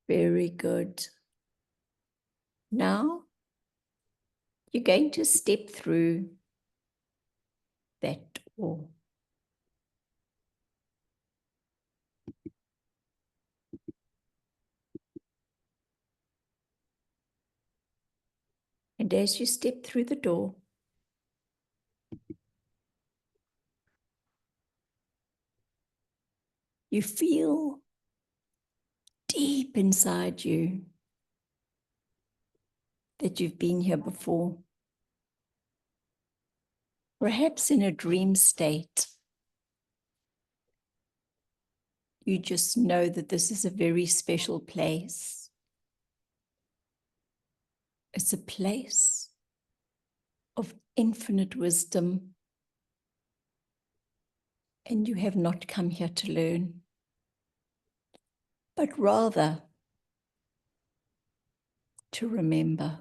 Very good. Now, you're going to step through that door. And as you step through the door, you feel deep inside you that you've been here before, perhaps in a dream state. You just know that this is a very special place. It's a place of infinite wisdom, and you have not come here to learn, but rather to remember.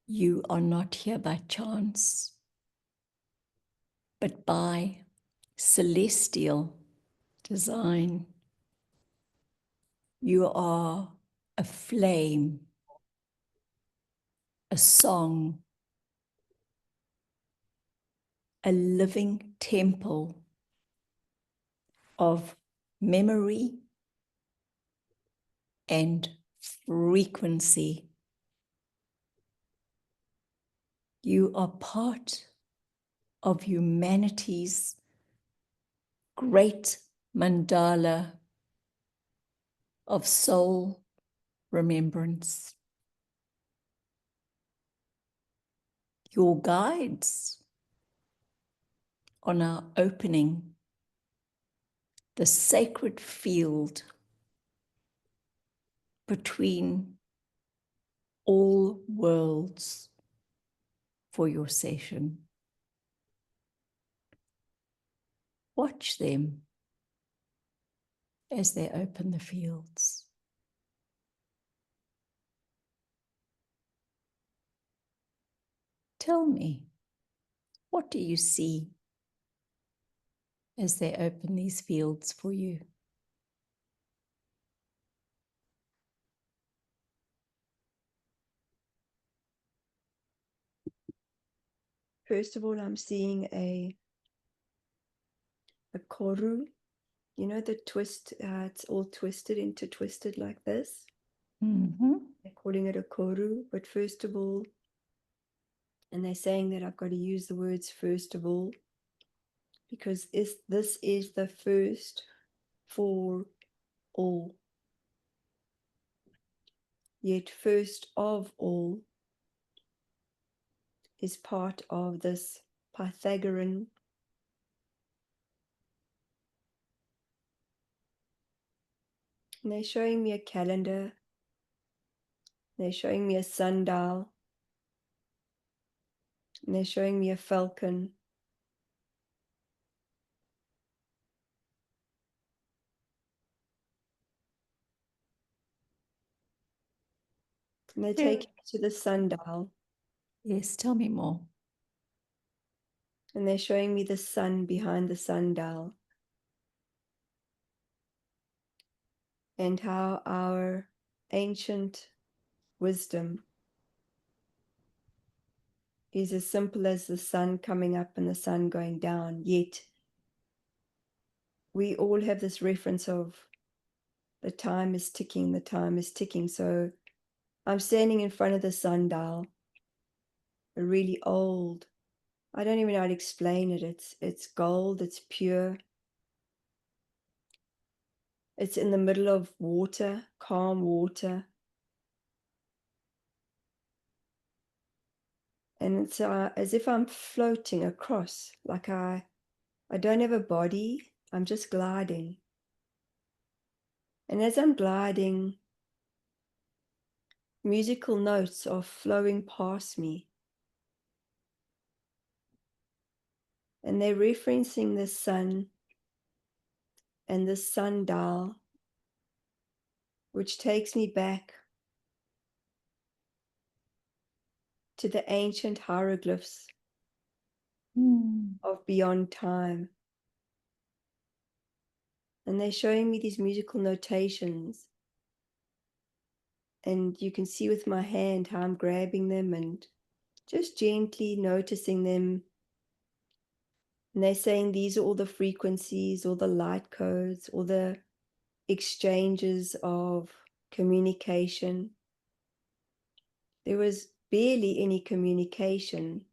You are not here by chance, but by celestial design. You are a flame, a song, a living temple of memory and frequency. You are part of humanity's great mandala of soul remembrance. Your guides are now opening the sacred field between all worlds for your session. Watch them as they open the fields. Tell me, what do you see as they open these fields for you? First of all, I'm seeing a koru. You know the twist, it's all twisted into twisted like this. Mm-hmm. They're calling it a koru, but first of all, and they're saying that I've got to use the words first of all, because this is the first for all. Yet first of all is part of this Pythagorean and they're showing me a calendar. They're showing me a sundial. And they're showing me a falcon. And they're taking me to the sundial. Yes, tell me more. And they're showing me the sun behind the sundial. And how our ancient wisdom is as simple as the sun coming up and the sun going down. Yet we all have this reference of the time is ticking, the time is ticking. So I'm standing in front of the sundial, a really old, I don't even know how to explain it. It's gold, it's pure. It's in the middle of water, calm water. And it's as if I'm floating across, like I don't have a body, I'm just gliding. And as I'm gliding, musical notes are flowing past me. And they're referencing the sun and the sundial, which takes me back to the ancient hieroglyphs of beyond time. And they're showing me these musical notations. And you can see with my hand how I'm grabbing them and just gently noticing them. And they're saying these are all the frequencies, all the light codes, all the exchanges of communication. There was barely any communication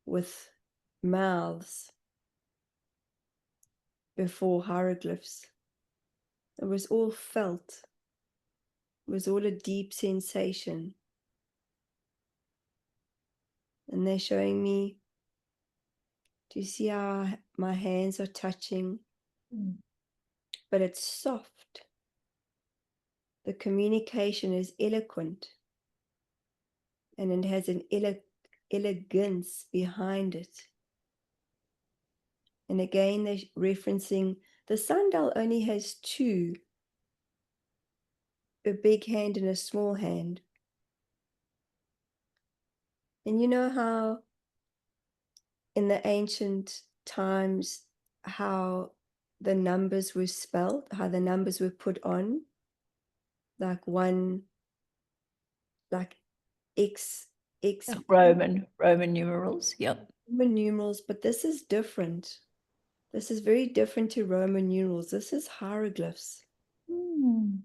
with mouths before hieroglyphs. It was all felt. It was all a deep sensation. And they're showing me, do you see how my hands are touching? But it's soft. The communication is eloquent. And it has an elegance behind it. And again, they're referencing the sundial only has two, a big hand and a small hand. And you know how in the ancient times, how the numbers were spelled, how the numbers were put on, like one, like X, Roman numerals. Yep. Roman numerals, but this is different. This is very different to Roman numerals. This is hieroglyphs. Mm.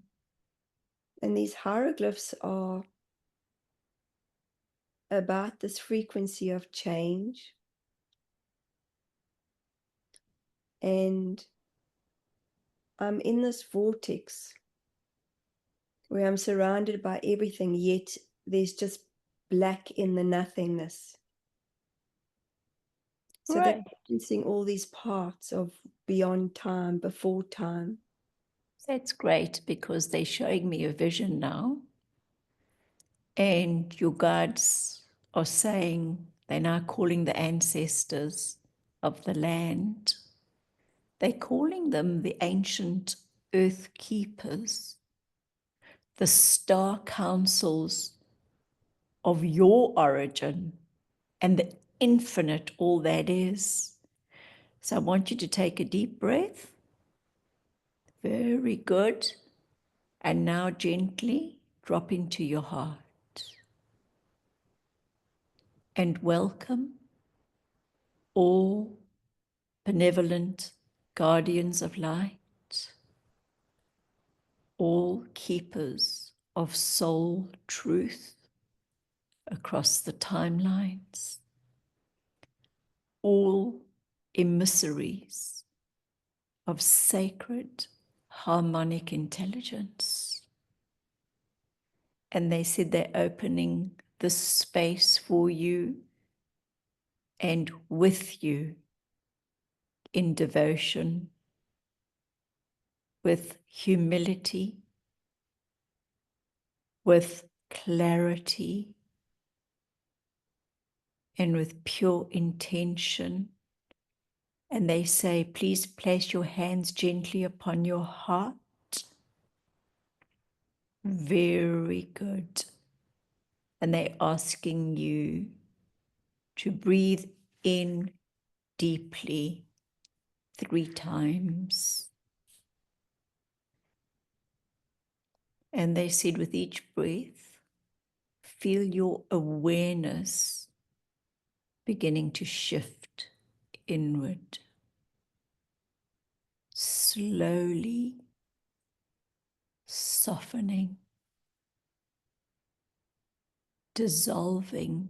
And these hieroglyphs are about this frequency of change. And I'm in this vortex where I'm surrounded by everything, yet there's just black in the nothingness. So Right. they're referencing all these parts of beyond time, before time. That's great because they're showing me a vision now. And your guides are saying they're now calling the ancestors of the land. They're calling them the ancient earth keepers, the star councils of your origin and the infinite, all that is. So I want you to take a deep breath. Very good. And now gently drop into your heart and welcome all benevolent guardians of light, all keepers of soul truth across the timelines, all emissaries of sacred harmonic intelligence. And they said they're opening this space for you and with you in devotion, with humility, with clarity, and with pure intention. And they say, please place your hands gently upon your heart. Very good. And they're asking you to breathe in deeply 3 times. And they said with each breath, feel your awareness beginning to shift inward. Slowly softening, dissolving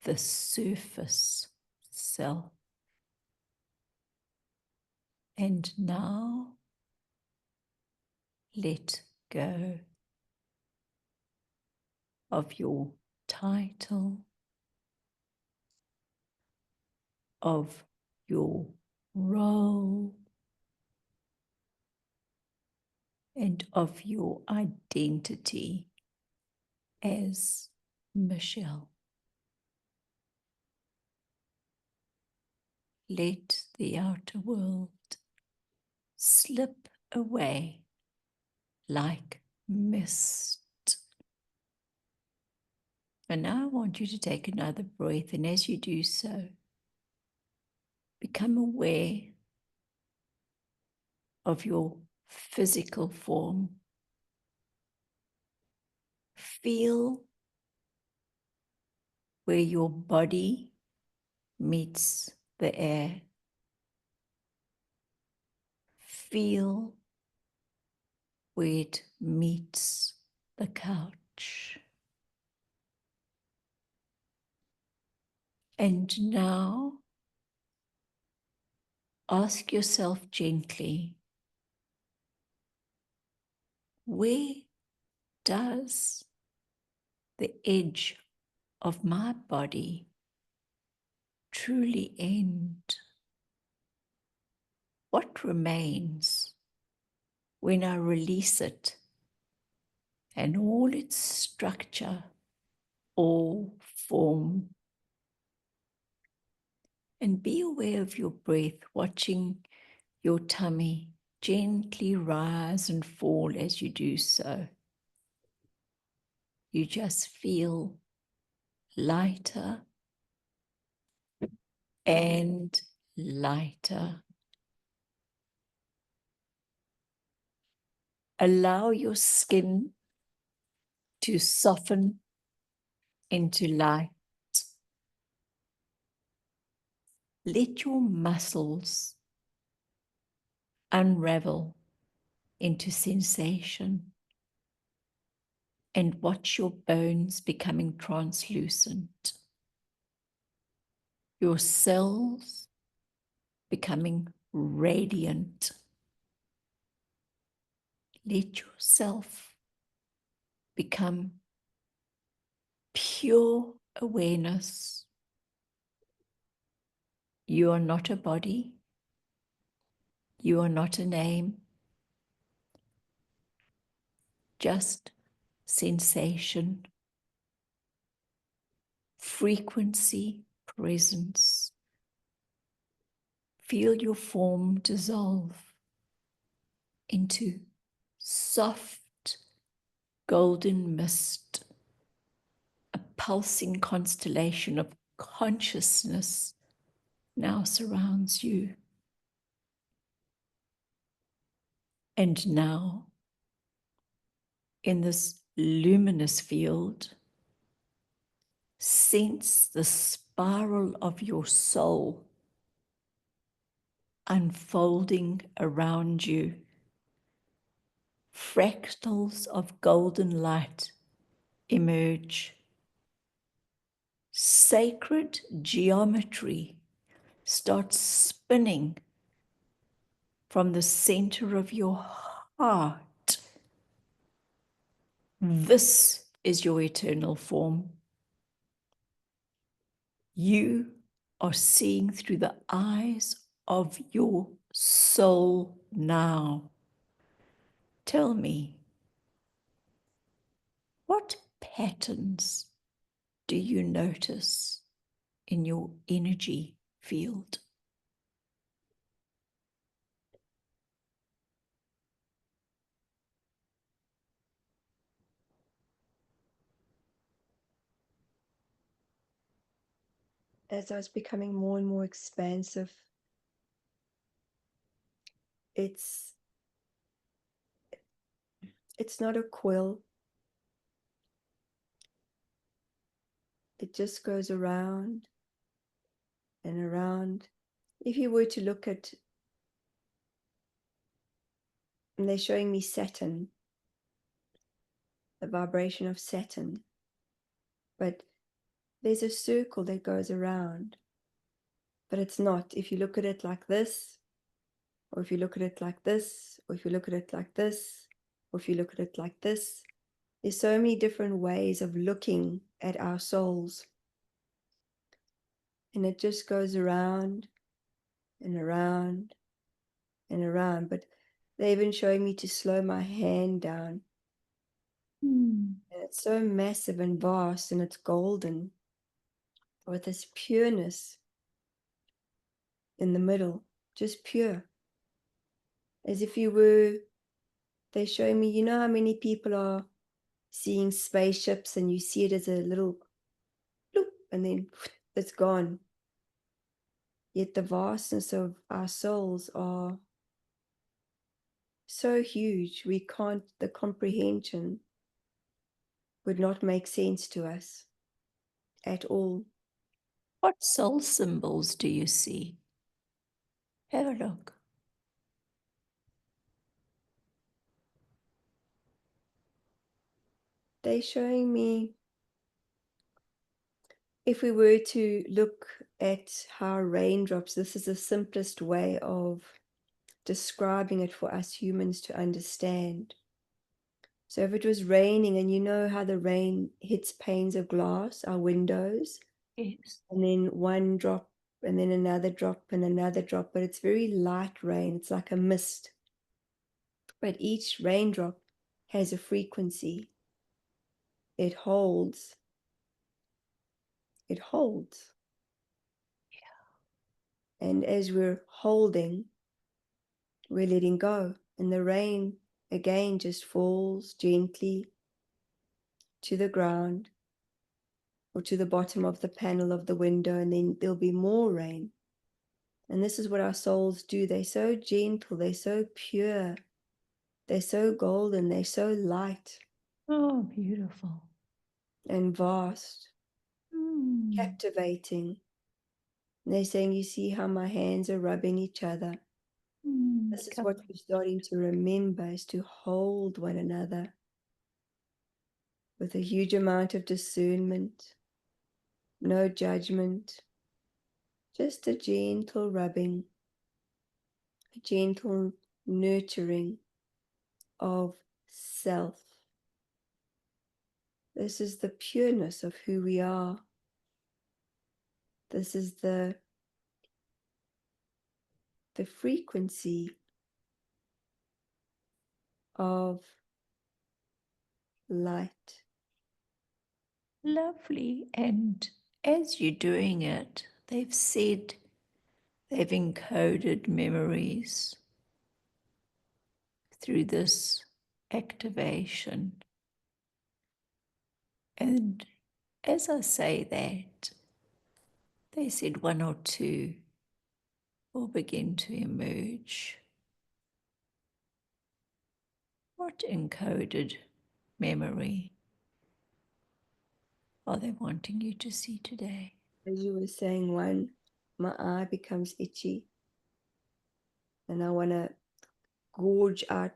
the surface self. And now let go of your title, of your role, and of your identity as Michelle. Let the outer world slip away like mist. And now I want you to take another breath, and as you do so, become aware of your physical form. Feel where your body meets the air. Feel where it meets the couch. And now ask yourself gently, where does the edge of my body truly end? What remains when I release it and all its structure, all form? And be aware of your breath, watching your tummy gently rise and fall as you do so. You just feel lighter and lighter. Allow your skin to soften into light. Let your muscles unravel into sensation and watch your bones becoming translucent. Your cells becoming radiant. Let yourself become pure awareness. You are not a body. You are not a name. Just sensation, frequency, presence. Feel your form dissolve into soft golden mist, a pulsing constellation of consciousness now surrounds you. And now, in this luminous field, sense the spiral of your soul unfolding around you. Fractals of golden light emerge. Sacred geometry starts spinning from the center of your heart. This is your eternal form. You are seeing through the eyes of your soul now. Tell me, what patterns do you notice in your energy field? As I was becoming more and more expansive, it's not a quill. It just goes around and around. If you were to look at, and they're showing me Saturn, the vibration of Saturn, but there's a circle that goes around, but it's not. If you look at it like this, or if you look at it like this, or if you look at it like this, or if you look at it like this, there's so many different ways of looking at our souls. And it just goes around and around and around. But they're even showing me to slow my hand down. And it's so massive and vast, and it's golden with this pureness in the middle, just pure. As if you were, they're showing me, you know how many people are seeing spaceships and you see it as a little bloop, and then it's gone. Yet the vastness of our souls are so huge, the comprehension would not make sense to us at all. What soul symbols do you see? Have a look. They're showing me, if we were to look at how raindrops, this is the simplest way of describing it for us humans to understand. So if it was raining, and you know how the rain hits panes of glass, our windows, Yes. and then one drop, and then another drop, and another drop, but it's very light rain. It's like a mist. But each raindrop has a frequency. It holds. It holds. And as we're holding, we're letting go. And the rain again just falls gently to the ground or to the bottom of the panel of the window, and then there'll be more rain. And this is what our souls do. They're so gentle, they're so pure, they're so golden, they're so light Oh, beautiful. and vast, captivating. And they're saying, you see how my hands are rubbing each other. This is what we're starting to remember, is to hold one another with a huge amount of discernment, no judgment, just a gentle rubbing, a gentle nurturing of self. This is the pureness of who we are. This is the frequency of light. Lovely. And as you're doing it, they've said they've encoded memories through this activation. And as I say that, they said one or two will begin to emerge. What encoded memory are they wanting you to see today? As you were saying, one, my eye becomes itchy and I want to gorge out.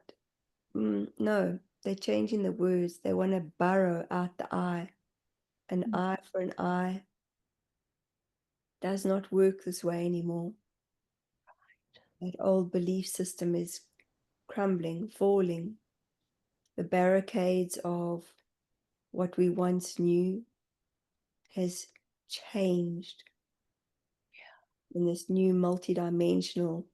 No, they're changing the words. They want to burrow out the eye. An eye for an eye does not work this way anymore. That old belief system is crumbling, falling. The barricades of what we once knew has changed in this new multidimensional,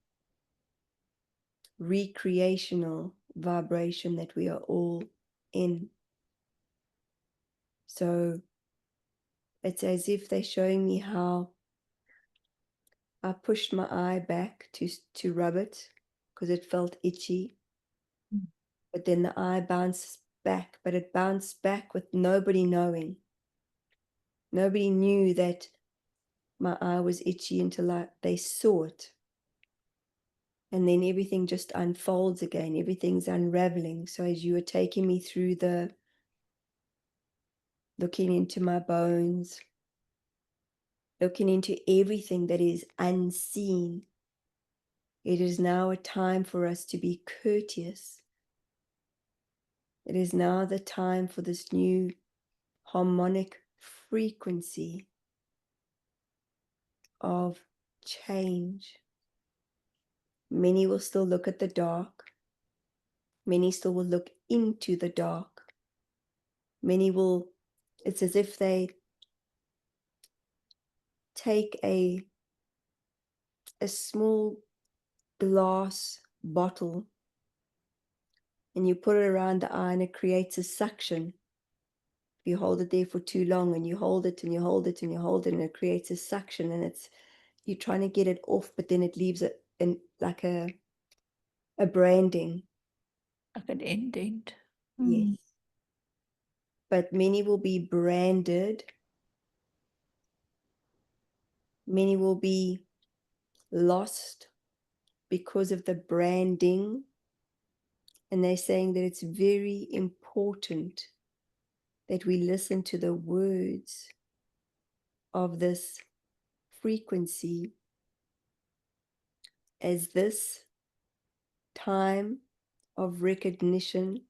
recreational vibration that we are all in. So it's as if they're showing me how I pushed my eye back to rub it because it felt itchy. But then the eye bounced back, but it bounced back with nobody knowing. Nobody knew that my eye was itchy until they saw it. And then everything just unfolds again. Everything's unraveling. So as you were taking me through looking into my bones, looking into everything that is unseen, it is now a time for us to be courteous. It is now the time for this new harmonic frequency of change. Many will still look at the dark. Many still will look into the dark. Many will, it's as if they take a small glass bottle and you put it around the eye and it creates a suction. If you hold it there for too long and you hold it and you hold it and you hold it and it creates a suction, and you're trying to get it off, but then it leaves it in like a branding. Like an indent. Yes. But many will be branded. Many will be lost because of the branding And they're saying that it's very important that we listen to the words of this frequency, as this time of recognition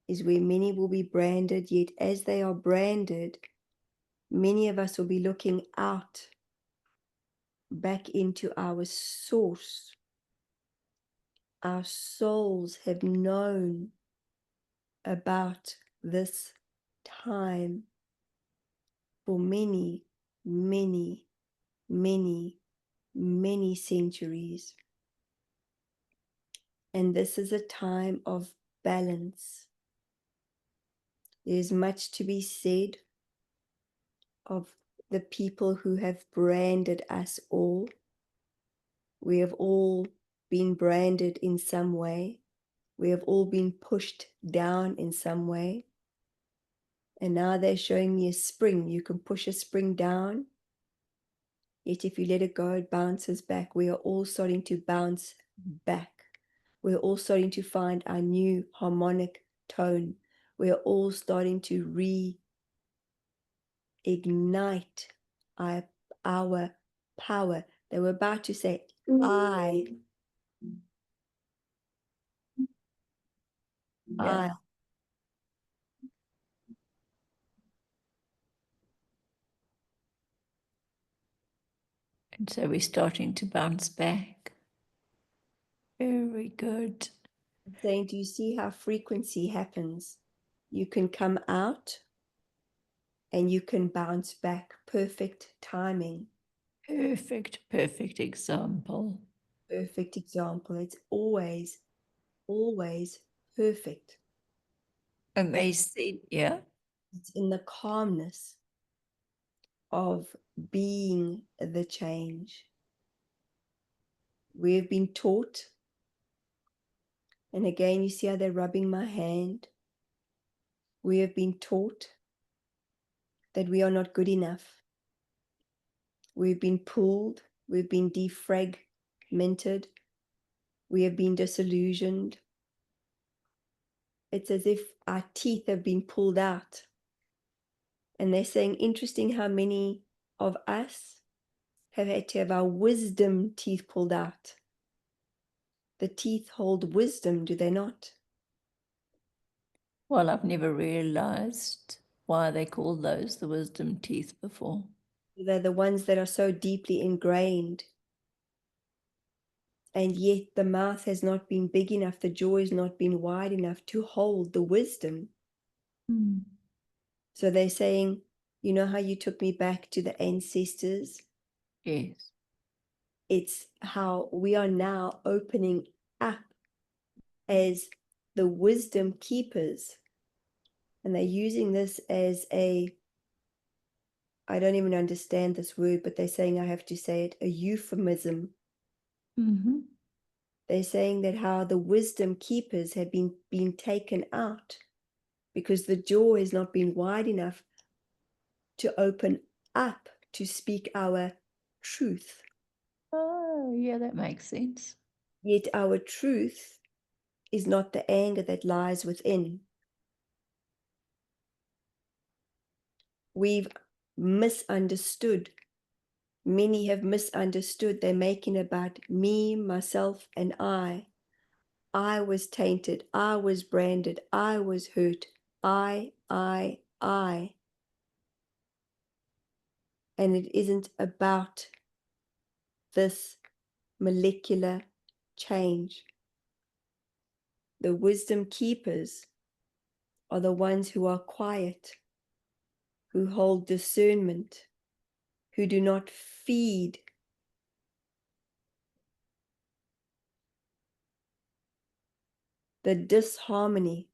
is where many will be branded, yet as they are branded, many of us will be looking out back into our source. Our souls have known about this time for many, many, many, many centuries. And this is a time of balance. There's much to be said of the people who have branded us all. We have all been branded in some way. We have all been pushed down in some way. And now they're showing me a spring. You can push a spring down, yet if you let it go, it bounces back. We are all starting to bounce back. We're all starting to find our new harmonic tone. We are all starting to reignite our power. They were about to say, I. And so we're starting to bounce back. Very good. Saying, do you see how frequency happens? You can come out and you can bounce back. Perfect timing. Perfect example. Perfect example. It's always, always perfect. And they said, yeah. It's in the calmness of being the change. We have been taught, and again, you see how they're rubbing my hand. We have been taught that we are not good enough. We've been pulled, we've been defragmented, we have been disillusioned. It's as if our teeth have been pulled out. And they're saying, interesting how many of us have had to have our wisdom teeth pulled out. The teeth hold wisdom, do they not? Well, I've never realized why they call those the wisdom teeth before. They're the ones that are so deeply ingrained. And yet the mouth has not been big enough, the jaw has not been wide enough to hold the wisdom. Mm. So they're saying, you know how you took me back to the ancestors? Yes. It's how we are now opening up as the wisdom keepers. And they're using this as a, I don't even understand this word, but they're saying I have to say it, a euphemism. Mm-hmm. They're saying that how the wisdom keepers have been taken out because the jaw has not been wide enough to open up to speak our truth. Oh, yeah, that makes sense. Yet our truth is not the anger that lies within. We've misunderstood. Many have misunderstood. They're making about me, myself, and I. I was tainted. I was branded. I was hurt. I. And it isn't about this molecular change. The wisdom keepers are the ones who are quiet, who hold discernment, who do not feed the disharmony.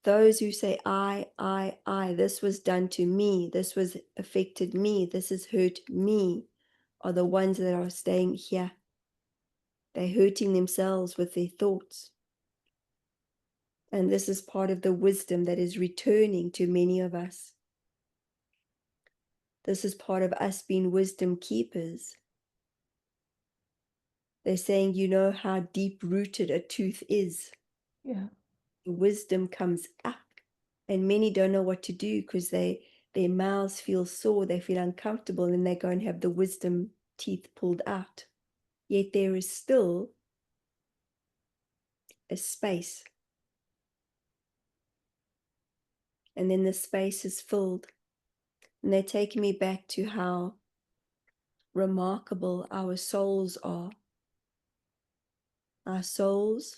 Those who say, I, this was done to me, this was affected me, this has hurt me, are the ones that are staying here. They're hurting themselves with their thoughts. And this is part of the wisdom that is returning to many of us. This is part of us being wisdom keepers. They're saying, you know how deep-rooted a tooth is. Yeah. wisdom comes up, and many don't know what to do because their mouths feel sore, they feel uncomfortable, and they go and have the wisdom teeth pulled out. Yet there is still a space, and then the space is filled. And they're taking me back to how remarkable our souls are. Our souls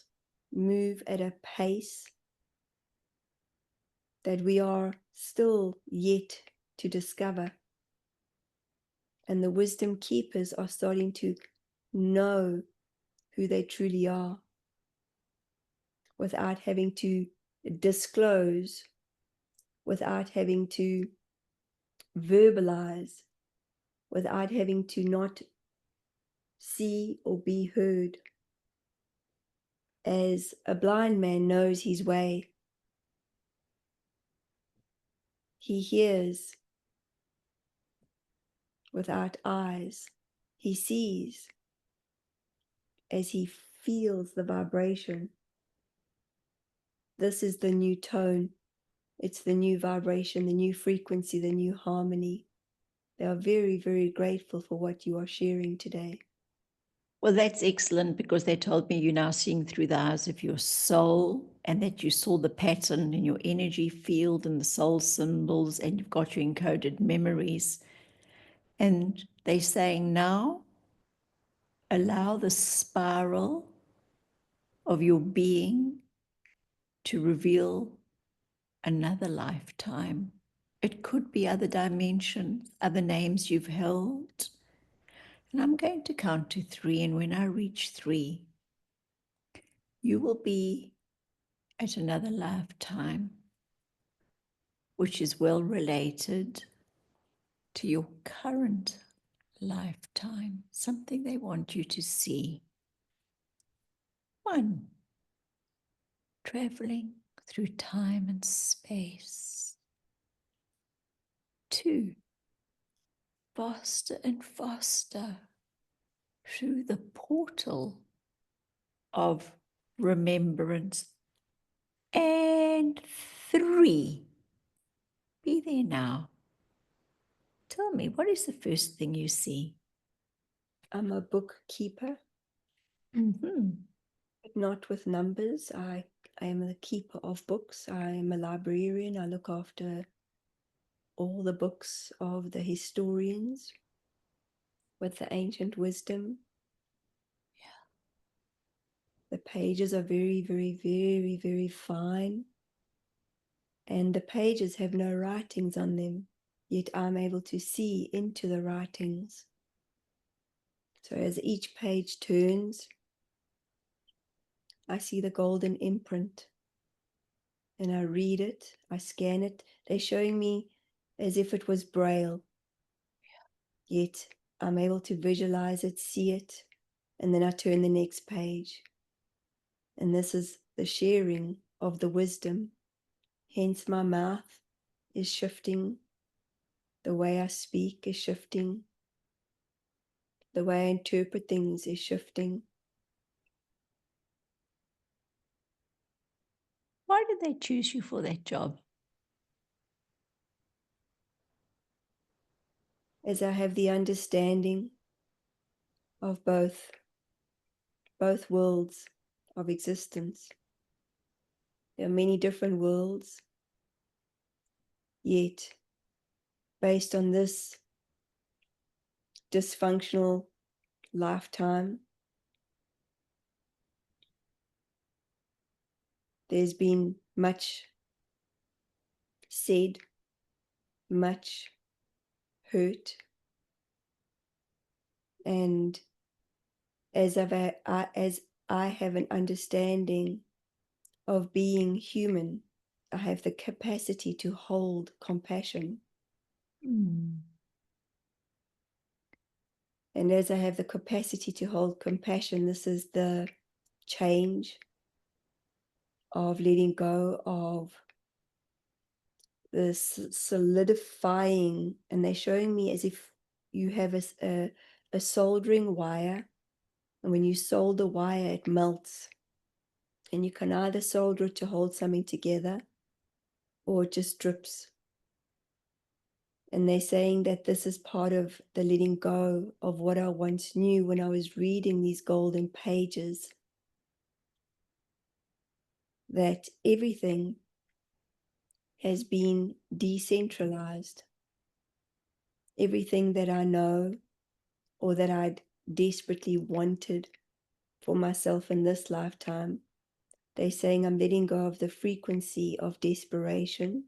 move at a pace that we are still yet to discover. And the wisdom keepers are starting to know who they truly are without having to disclose, without having to verbalize, without having to not see or be heard. As a blind man knows his way, he hears without eyes, he sees as he feels the vibration. This is the new tone. It's the new vibration, the new frequency, the new harmony. They are very, very grateful for what you are sharing today. Well, that's excellent because they told me you're now seeing through the eyes of your soul and that you saw the pattern in your energy field and the soul symbols and you've got your encoded memories. And they're saying now, allow the spiral of your being to reveal another lifetime. It could be other dimensions, other names you've held. And I'm going to count to 3. And when I reach 3, you will be at another lifetime, which is well related to your current lifetime, something they want you to see. 1, traveling through time and space. 2, faster and faster through the portal of remembrance. And 3, be there now. Tell me, what is the first thing you see? I'm a bookkeeper, Mm-hmm. but not with numbers. I am the keeper of books. I am a librarian. I look after all the books of the historians with the ancient wisdom. The pages are very, very, very, very fine. And the pages have no writings on them, yet I'm able to see into the writings. So as each page turns, I see the golden imprint. And I read it, I scan it. They're showing me as if it was Braille. Yet I'm able to visualize it, see it, and then I turn the next page. And this is the sharing of the wisdom. Hence my mouth is shifting. The way I speak is shifting. The way I interpret things is shifting. Why did they choose you for that job? As I have the understanding of both worlds of existence. There are many different worlds, yet based on this dysfunctional lifetime, there's been much said, much hurt, and as I have an understanding of being human, I have the capacity to hold compassion. Mm. And as I have the capacity to hold compassion, this is the change of letting go of the solidifying. And they're showing me as if you have a soldering wire. And when you solder wire, it melts. And you can either solder it to hold something together, or it just drips. And they're saying that this is part of the letting go of what I once knew when I was reading these golden pages, that everything has been decentralized. Everything that I know or that I'd desperately wanted for myself in this lifetime, they're saying I'm letting go of the frequency of desperation,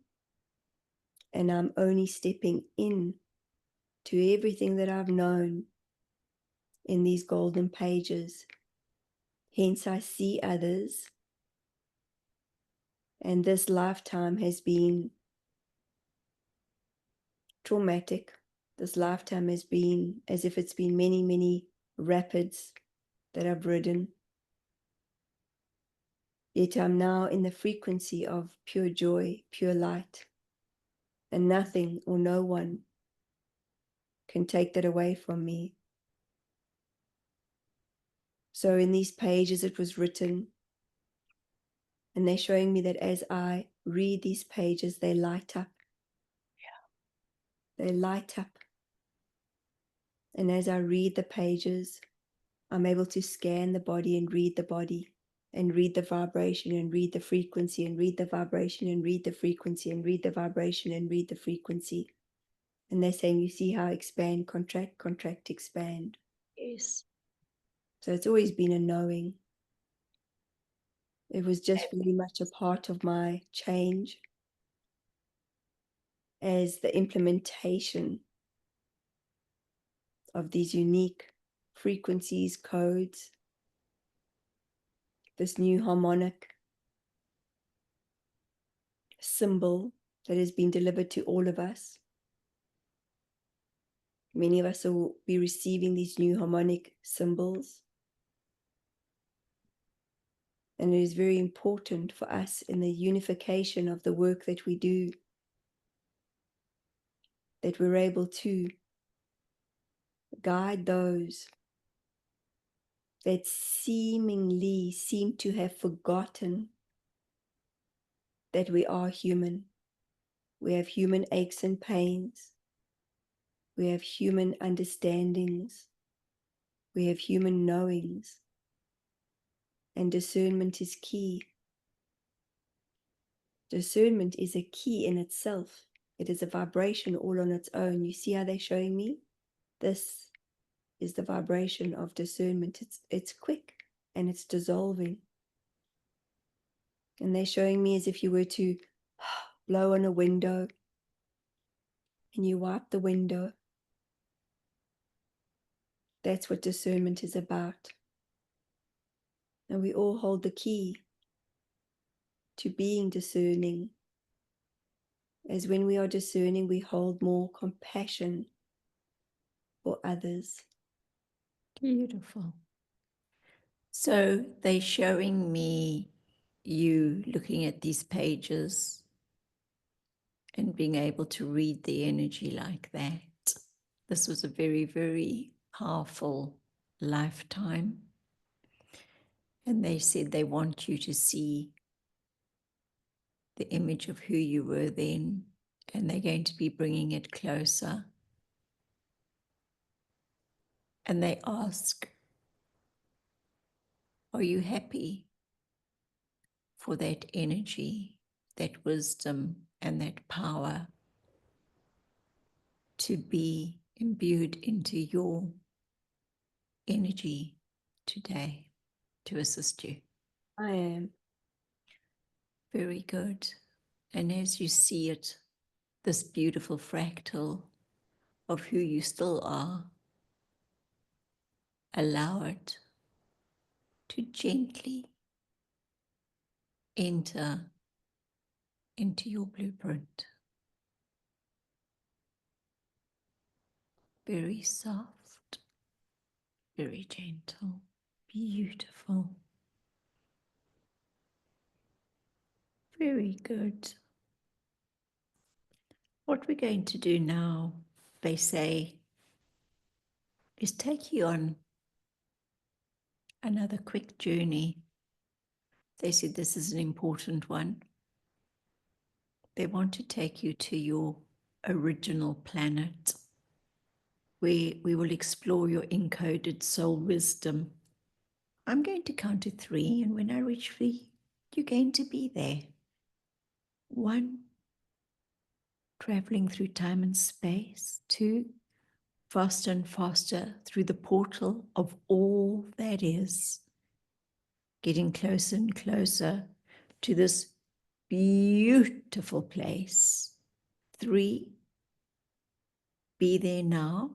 and I'm only stepping in to everything that I've known in these golden pages. Hence, I see others, and this lifetime has been traumatic. This lifetime has been as if it's been many, many rapids that I've ridden. Yet I'm now in the frequency of pure joy, pure light, and nothing or no one can take that away from me. So in these pages it was written, and they're showing me that as I read these pages, they light up. Yeah. They light up. And as I read the pages, I'm able to scan the body and read the body, and read the vibration and read the frequency, and read the vibration and read the frequency, and read the vibration and read the frequency. And they're saying, you see how expand, contract, contract, expand. Yes. So it's always been a knowing. It was just very much a part of my change as the implementation of these unique frequencies, codes, this new harmonic symbol that has been delivered to all of us. Many of us will be receiving these new harmonic symbols. And it is very important for us in the unification of the work that we do, that we're able to guide those that seemingly seem to have forgotten that we are human. We have human aches and pains. We have human understandings. We have human knowings. And discernment is key. Discernment is a key in itself. It is a vibration all on its own. You see how they're showing me? This is the vibration of discernment. It's quick and it's dissolving. And they're showing me as if you were to blow on a window and you wipe the window. That's what discernment is about. And we all hold the key to being discerning. As when we are discerning, we hold more compassion for others. Beautiful. So they're showing me you looking at these pages and being able to read the energy like that. This was a very, very powerful lifetime. And they said they want you to see the image of who you were then, and they're going to be bringing it closer. And they ask, are you happy for that energy, that wisdom, and that power to be imbued into your energy today to assist you? I am. Very good. And as you see it, this beautiful fractal of who you still are, allow it to gently enter into your blueprint. Very soft, very gentle, beautiful. Very good. What we're going to do now, they say, is take you on another quick journey They said this is an important one. They want to take you to your original planet, where we will explore your encoded soul wisdom. I'm going to count to 3, and when I reach 3, you're going to be there. 1, traveling through time and space. 2, faster and faster through the portal of all that is, getting closer and closer to this beautiful place. 3, be there now.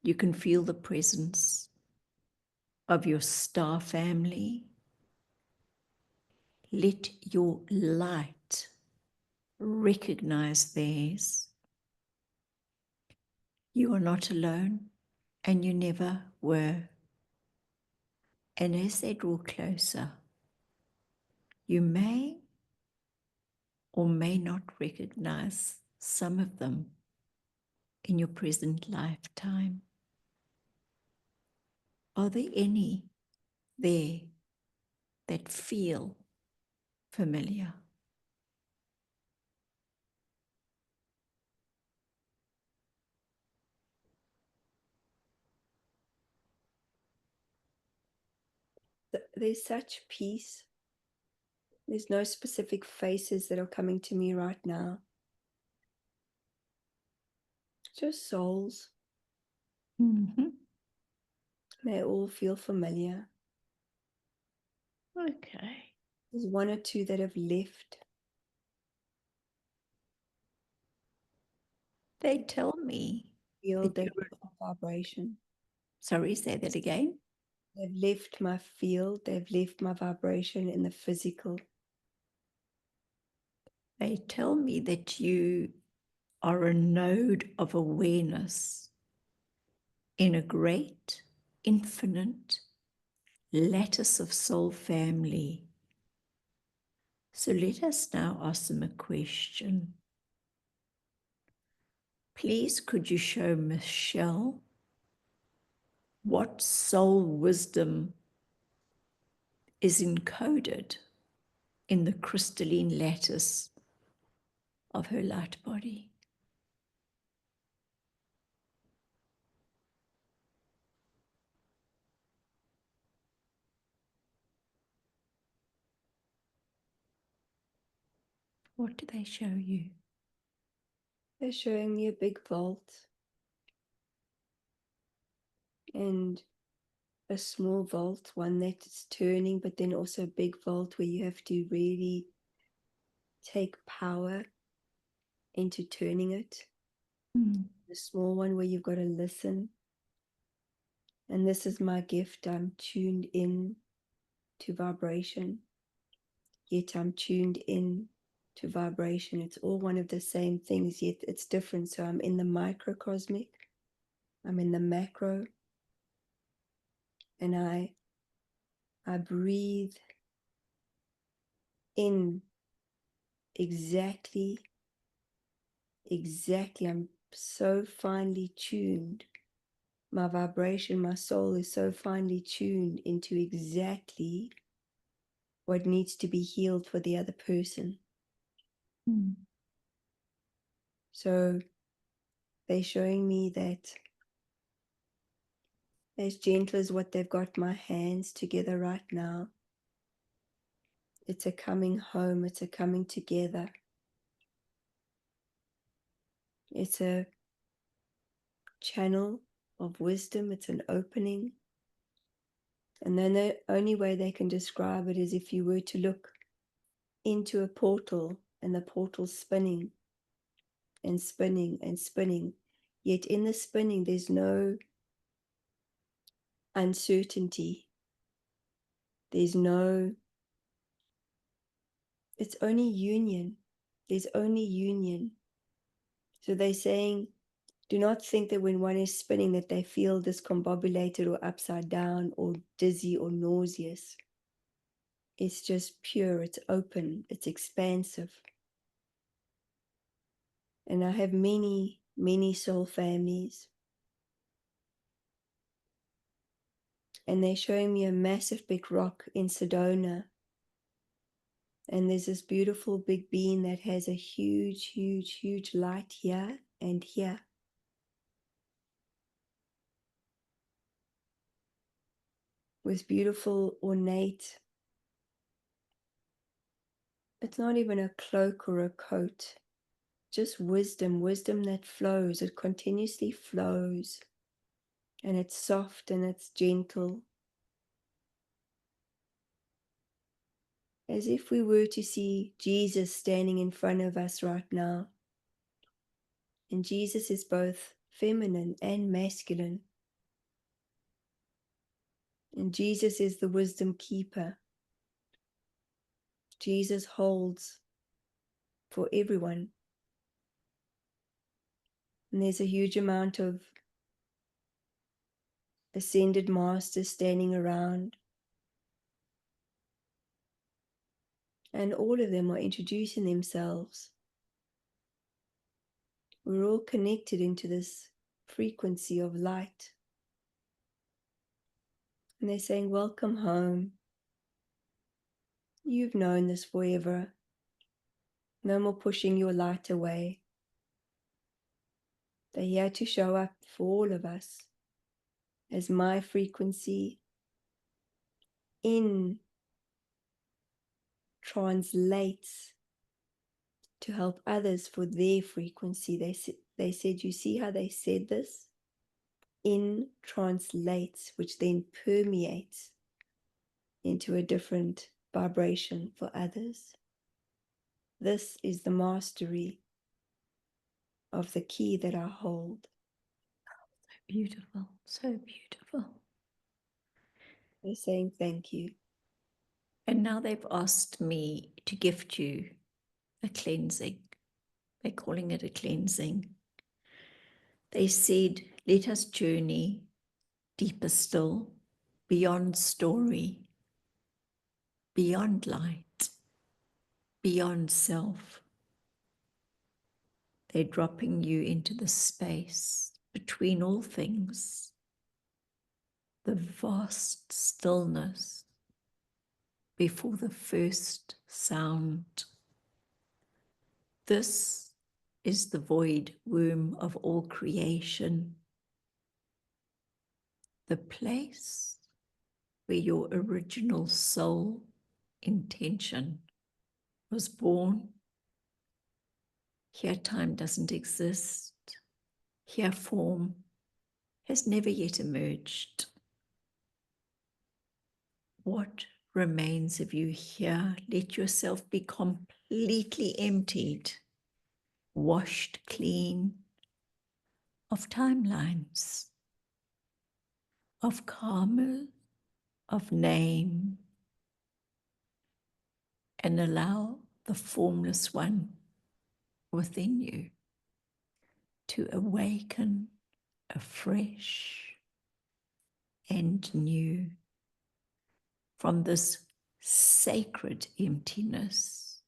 You can feel the presence of your star family. Let your light recognize theirs. You are not alone, and you never were. And as they draw closer, you may or may not recognize some of them in your present lifetime. Are there any there that feel familiar? There's such peace. There's no specific faces that are coming to me right now. Just souls. Mm-hmm. They all feel familiar. Okay. There's 1 or 2 that have left. They tell me Feel that their you're... vibration. Sorry, say that again. They've left my field. They've left my vibration in the physical. They tell me that you are a node of awareness in a great, infinite lattice of soul family. So let us now ask them a question. Please, could you show Michelle what soul wisdom is encoded in the crystalline lattice of her light body? What do they show you? They're showing me a big vault and a small vault, one that's turning, but then also a big vault where you have to really take power into turning it. The small one where you've got to listen. And this is my gift. I'm tuned in to vibration. Yet I'm tuned in to vibration. It's all one of the same things, yet it's different. So I'm in the microcosmic, I'm in the macro, and I breathe in exactly. I'm so finely tuned. My vibration, my soul is so finely tuned into exactly what needs to be healed for the other person. So they're showing me that as gentle as what they've got my hands together right now, it's a coming home, it's a coming together. It's a channel of wisdom, it's an opening. And then the only way they can describe it is if you were to look into a portal and the portal's spinning and spinning and spinning. Yet in the spinning, there's no uncertainty. There's no, it's only union. There's only union. So they're saying, do not think that when one is spinning that they feel discombobulated or upside down or dizzy or nauseous. It's just pure, it's open, it's expansive. And I have many, many soul families. And they're showing me a massive big rock in Sedona And there's this beautiful big being that has a huge, huge, huge light here and here. With beautiful, ornate, it's not even a cloak or a coat, just wisdom, wisdom that flows. It continuously flows. And it's soft and it's gentle. As if we were to see Jesus standing in front of us right now. And Jesus is both feminine and masculine. And Jesus is the wisdom keeper. Jesus holds for everyone. And there's a huge amount of ascended masters standing around. And all of them are introducing themselves. We're all connected into this frequency of light. And they're saying, welcome home. You've known this forever. No more pushing your light away. They're here to show up for all of us as my frequency in translates to help others for their frequency. They said, you see how they said this? In translates, which then permeates into a different vibration for others. This is the mastery of the key that I hold. Beautiful, so beautiful. They're saying thank you. And now they've asked me to gift you a cleansing. They're calling it a cleansing. They said, let us journey deeper still, beyond story, beyond light, beyond self. They're dropping you into the space between all things, the vast stillness before the first sound. This is the void womb of all creation, the place where your original soul intention was born. Here time doesn't exist. Here form has never yet emerged. What remains of you here? Let yourself be completely emptied, washed clean of timelines, of karma, of name, and allow the formless one within you to awaken afresh and new from this sacred emptiness,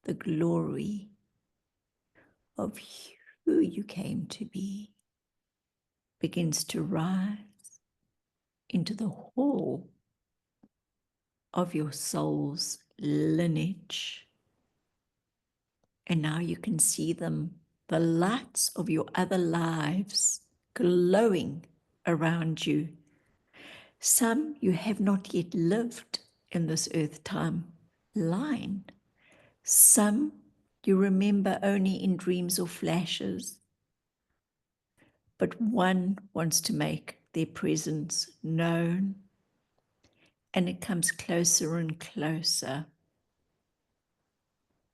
the glory of who you came to be begins to rise into the hall of your soul's lineage. And now you can see them, the lights of your other lives glowing around you. Some you have not yet lived in this earth time line. Some you remember only in dreams or flashes. But one wants to make their presence known, and it comes closer and closer.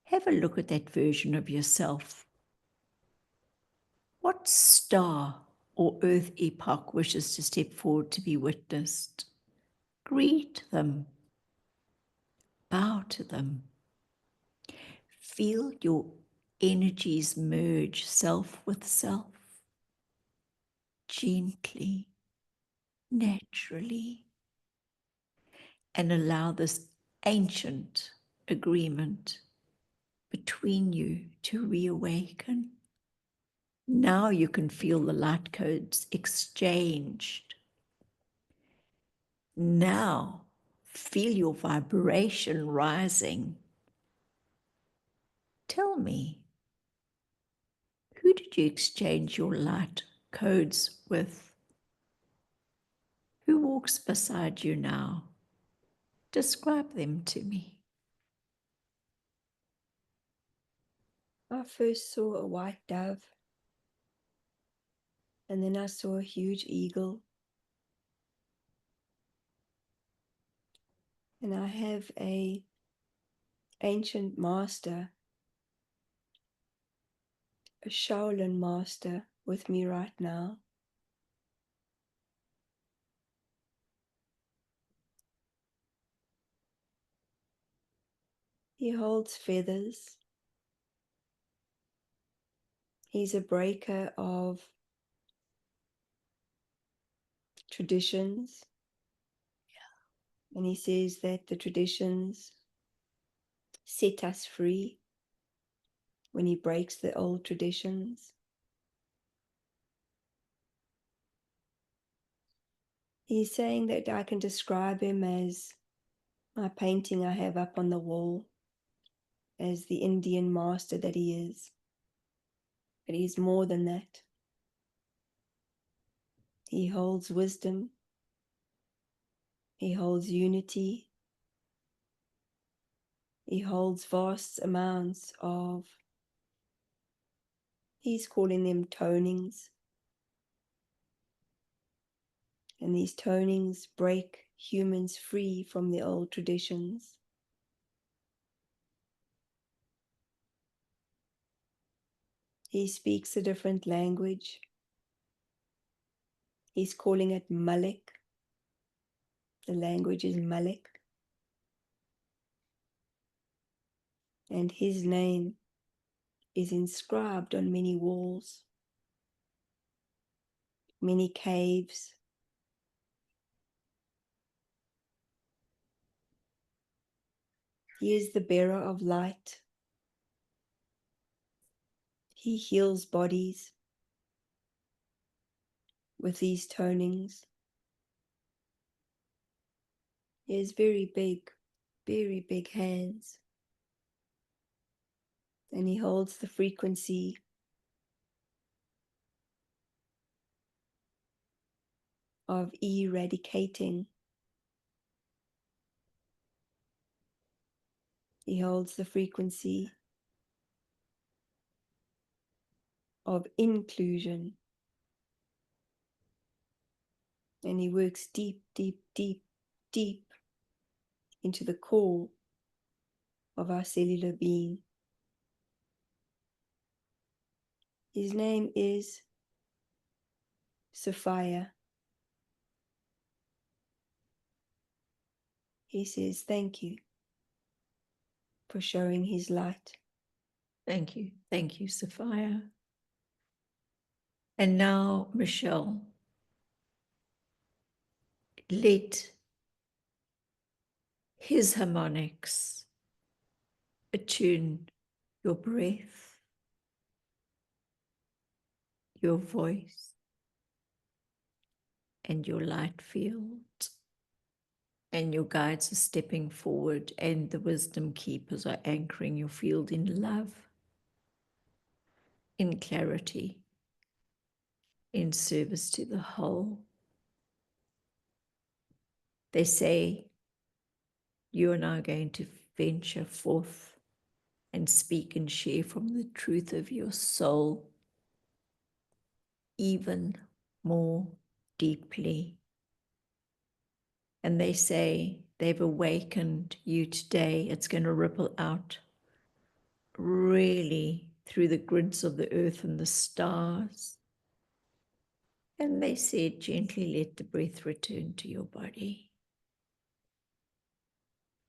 Have a look at that version of yourself. What star or earth epoch wishes to step forward to be witnessed? Greet them. Bow to them. Feel your energies merge self with self, gently, naturally, and allow this ancient agreement between you to reawaken. Now you can feel the light codes exchanged. Now feel your vibration rising Tell me, who did you exchange your light codes with? Who walks beside you now? Describe them to me. I first saw a white dove, and then I saw a huge eagle. And I have a ancient master, a Shaolin master with me right now. He holds feathers. He's a breaker of traditions. And he says that the traditions set us free when he breaks the old traditions. He's saying that I can describe him as my painting I have up on the wall, as the Indian master that he is. But he's more than that. He holds wisdom. He holds unity. He holds vast amounts of, he's calling them tonings. And these tonings break humans free from the old traditions. He speaks a different language. He's calling it Malik. The language is Malik. And his name is inscribed on many walls, many caves. He is the bearer of light. He heals bodies with these tonings. He has very big hands. And he holds the frequency of eradicating. He holds the frequency of inclusion. And he works deep into the core of our cellular being. His name is Sophia. He says, thank you for showing his light. Thank you, Sophia. And now, Michelle, let his harmonics attune your breath, your voice, and your light field. And your guides are stepping forward, and the wisdom keepers are anchoring your field in love, in clarity, in service to the whole. They say, you are now going to venture forth and speak and share from the truth of your soul even more deeply. And they say they've awakened you today. It's going to ripple out really through the grids of the earth and the stars. And they said, gently let the breath return to your body.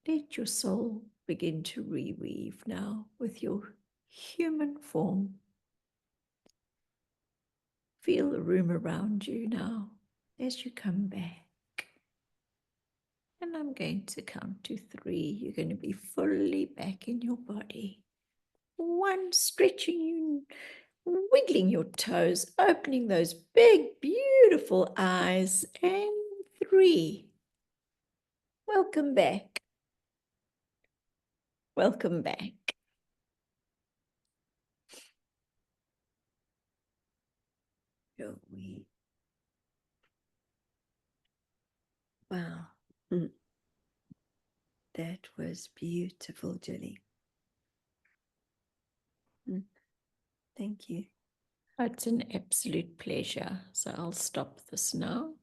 Let your soul begin to reweave now with your human form. Feel the room around you now as you come back. And I'm going to count to 3. You're going to be fully back in your body. 1, stretching you, wiggling your toes, opening those big, beautiful eyes. And 3. Welcome back. Welcome back. That was beautiful, Julie. Thank you. It's an absolute pleasure. So I'll stop this now.